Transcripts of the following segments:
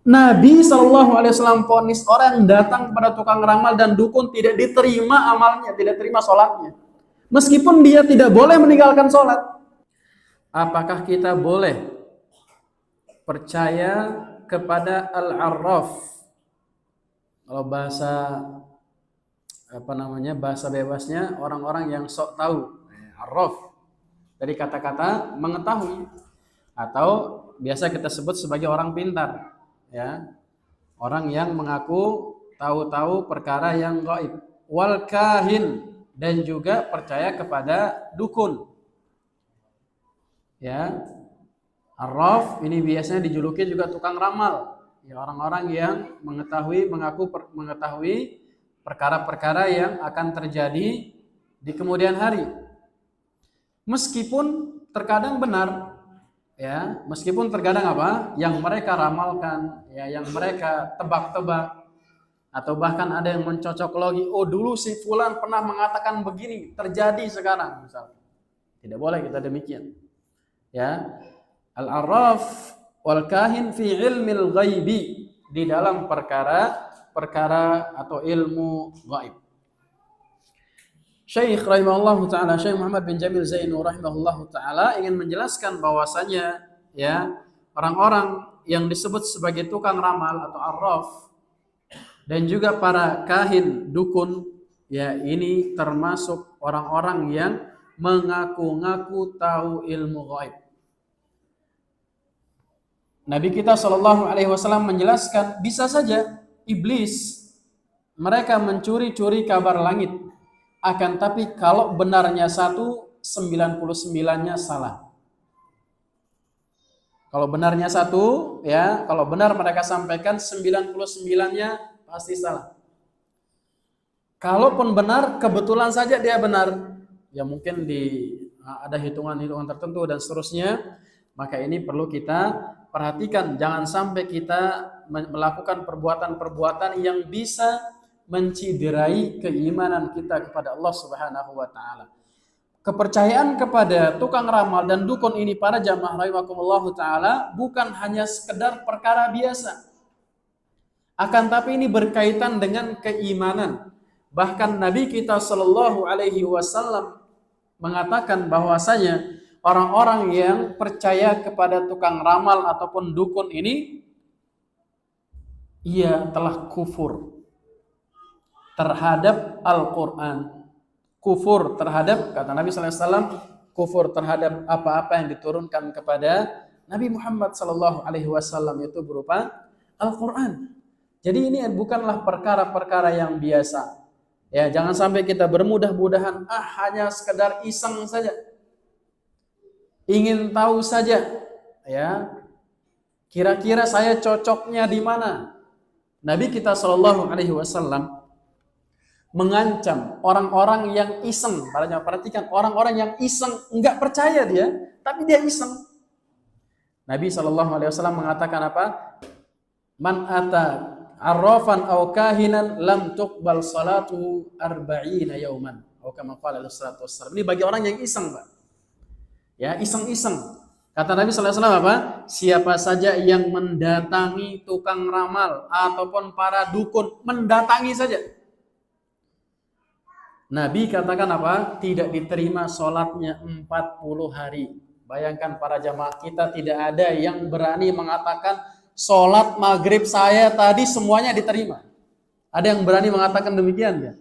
Nabi SAW vonis orang yang datang pada tukang ramal dan dukun tidak diterima amalnya, tidak terima sholatnya. Meskipun dia tidak boleh meninggalkan sholat. Apakah kita boleh percaya kepada al-arraf? Kalau bahasa bahasa bebasnya orang-orang yang sok tahu, arraf. Dari kata-kata mengetahui atau biasa kita sebut sebagai orang pintar. Ya, orang yang mengaku tahu-tahu perkara yang gaib, wal kahin, dan juga percaya kepada dukun. Ya, arraf ini biasanya dijuluki juga tukang ramal. Ya, orang-orang yang mengaku mengetahui perkara-perkara yang akan terjadi di kemudian hari. Meskipun terkadang benar, ya, meskipun terkadang yang mereka ramalkan, ya, yang mereka tebak-tebak, atau bahkan ada yang mencocok logi, oh dulu si fulan pernah mengatakan begini, terjadi sekarang misalnya. Tidak boleh kita demikian. Ya, al-arraf wal kahin fi ilmil ghaibi, di dalam perkara atau ilmu gaib. Syekh rahimahullahu taala, Syekh Muhammad bin Jamil Zainu rahimahullahu taala ingin menjelaskan bahwasanya, ya, orang-orang yang disebut sebagai tukang ramal atau arraf dan juga para kahin, dukun, ya, ini termasuk orang-orang yang mengaku-ngaku tahu ilmu gaib. Nabi kita Shallallahu alaihi wasallam menjelaskan, bisa saja iblis mereka mencuri-curi kabar langit. Akan tapi kalau benarnya 99-nya salah. Kalau benarnya satu, ya, kalau benar mereka sampaikan 99-nya pasti salah. Kalaupun benar, kebetulan saja dia benar, ya mungkin ada hitungan-hitungan tertentu dan seterusnya, maka ini perlu kita perhatikan. Jangan sampai kita melakukan perbuatan-perbuatan yang bisa menciderai keimanan kita kepada Allah Subhanahu wa taala. Kepercayaan kepada tukang ramal dan dukun ini, para jamaah rahimakumullah taala, bukan hanya sekedar perkara biasa. Akan tapi ini berkaitan dengan keimanan. Bahkan Nabi kita Shallallahu alaihi wasallam mengatakan bahwasanya orang-orang yang percaya kepada tukang ramal ataupun dukun ini, ia telah kufur terhadap Al-Quran, kufur terhadap, kata Nabi SAW, kufur terhadap apa-apa yang diturunkan kepada Nabi Muhammad SAW, itu berupa Al-Quran. Jadi ini bukanlah perkara-perkara yang biasa. Ya, jangan sampai kita bermudah-mudahan hanya sekedar iseng saja, ingin tahu saja, ya, kira-kira saya cocoknya di mana. Nabi kita SAW mengancam orang-orang yang iseng. Perhatikan, orang-orang yang iseng, enggak percaya dia, tapi dia iseng. Nabi SAW mengatakan apa? Man ata arrafan aw kahinan lam tuqbal salatu arba'ina yauman. Atau kama qala sallallahu alaihi wasallam. Ini bagi orang yang iseng, Pak. Ya, iseng-iseng. Kata Nabi SAW apa? Siapa saja yang mendatangi tukang ramal ataupun para dukun, mendatangi saja, Nabi katakan apa? Tidak diterima sholatnya 40 hari. Bayangkan para jamaah, kita tidak ada yang berani mengatakan sholat maghrib saya tadi semuanya diterima. Ada yang berani mengatakan demikian ya?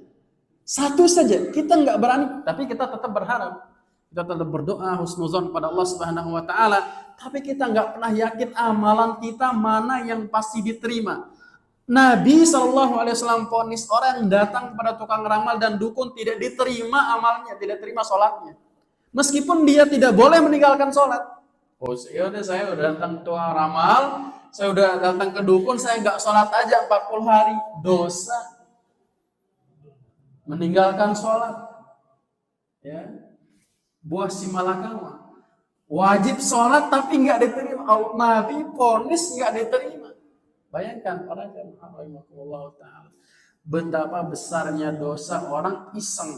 Satu saja, kita nggak berani, tapi kita tetap berharap. Kita tetap berdoa husnuzon pada Allah Subhanahu wa taala, tapi kita nggak pernah yakin amalan kita mana yang pasti diterima. Nabi SAW vonis orang yang datang pada tukang ramal dan dukun tidak diterima amalnya, tidak terima sholatnya. Meskipun dia tidak boleh meninggalkan sholat. Oh, saya udah datang ke tukang ramal, saya udah datang ke dukun, saya nggak sholat aja 40 hari. Dosa. Meninggalkan sholat. Ya. Buah simalakama. Wajib sholat tapi nggak diterima. Nabi vonis nggak diterima. Bayangkan para jamaah rahimakumullah taala, betapa besarnya dosa orang iseng